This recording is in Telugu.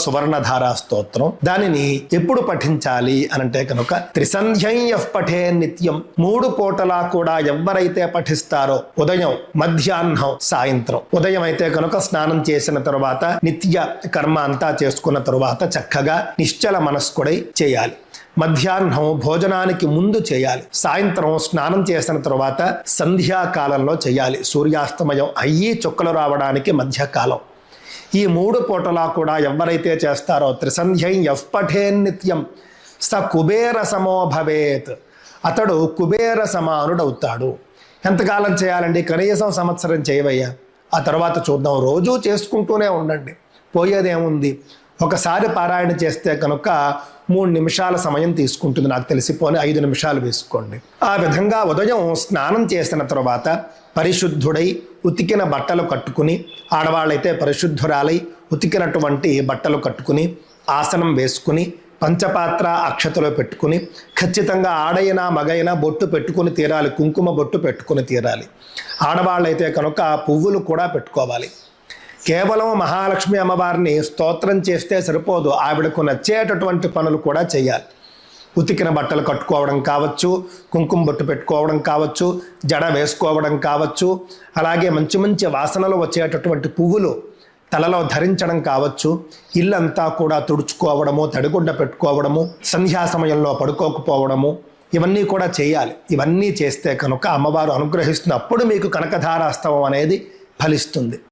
సువర్ణధారా స్తోత్రం. దానిని ఎప్పుడు పఠించాలి అనంటే కనుక త్రిసంధ్యం యః పఠే నిత్యం, 3 పూటలా కూడా ఎవరైతే పఠిస్తారో ఉదయం, మధ్యాహ్నం, సాయంత్రం. ఉదయం అయితే కనుక స్నానం చేసిన తరువాత నిత్య కర్మ అంతా చేసుకున్న తరువాత చక్కగా నిశ్చల మనస్కుడై చేయాలి. మధ్యాహ్నం భోజనానికి ముందు చేయాలి. సాయంత్రం స్నానం చేసిన తరువాత సంధ్యాకాలంలో చేయాలి. సూర్యాస్తమయం అయ్యి చుక్కలు రావడానికి మధ్యకాలం. ఈ 3 పూటలా కూడా ఎవరైతే చేస్తారో త్రిసంధ్యం యః పఠేన్ నిత్యం స కుబేర సమో భవేత్, అతడు కుబేర సమానుడవుతాడు. ఎంతకాలం చేయాలండి? కనీసం సంవత్సరం చేయవయ్యా, ఆ తర్వాత చూద్దాం. రోజూ చేసుకుంటూనే ఉండండి, పోయేదేముంది. ఒకసారి పారాయణ చేస్తే కనుక 3 నిమిషాల సమయం తీసుకుంటుంది, నాకు తెలిసిపోని 5 నిమిషాలు వేసుకోండి. ఆ విధంగా ఉదయం స్నానం చేసిన తర్వాత పరిశుద్ధుడై ఉతికిన బట్టలు కట్టుకుని, ఆడవాళ్ళైతే పరిశుద్ధురాలై ఉతికినటువంటి బట్టలు కట్టుకుని ఆసనం వేసుకుని పంచపాత్ర అక్షతలో పెట్టుకుని, ఖచ్చితంగా ఆడైనా మగైనా బొట్టు పెట్టుకుని తీరాలి, కుంకుమ బొట్టు పెట్టుకుని తీరాలి. ఆడవాళ్ళైతే కనుక పువ్వులు కూడా పెట్టుకోవాలి. కేవలం మహాలక్ష్మి అమ్మవారిని స్తోత్రం చేస్తే సరిపోదు, ఆవిడకు నచ్చేటటువంటి పనులు కూడా చేయాలి. ఉతికిన బట్టలు కట్టుకోవడం కావచ్చు, కుంకుమ బొట్టు పెట్టుకోవడం కావచ్చు, జడ వేసుకోవడం కావచ్చు, అలాగే మంచి మంచి వాసనలు వచ్చేటటువంటి పువ్వులు తలలో ధరించడం కావచ్చు, ఇల్లంతా కూడా తుడుచుకోవడము, తడిగుడ్డ పెట్టుకోవడము, సంధ్యా సమయంలో పడుకోకపోవడము, ఇవన్నీ కూడా చేయాలి. ఇవన్నీ చేస్తే కనుక అమ్మవారు అనుగ్రహిస్తున్నప్పుడు మీకు కనకధారాస్తవం అనేది ఫలిస్తుంది.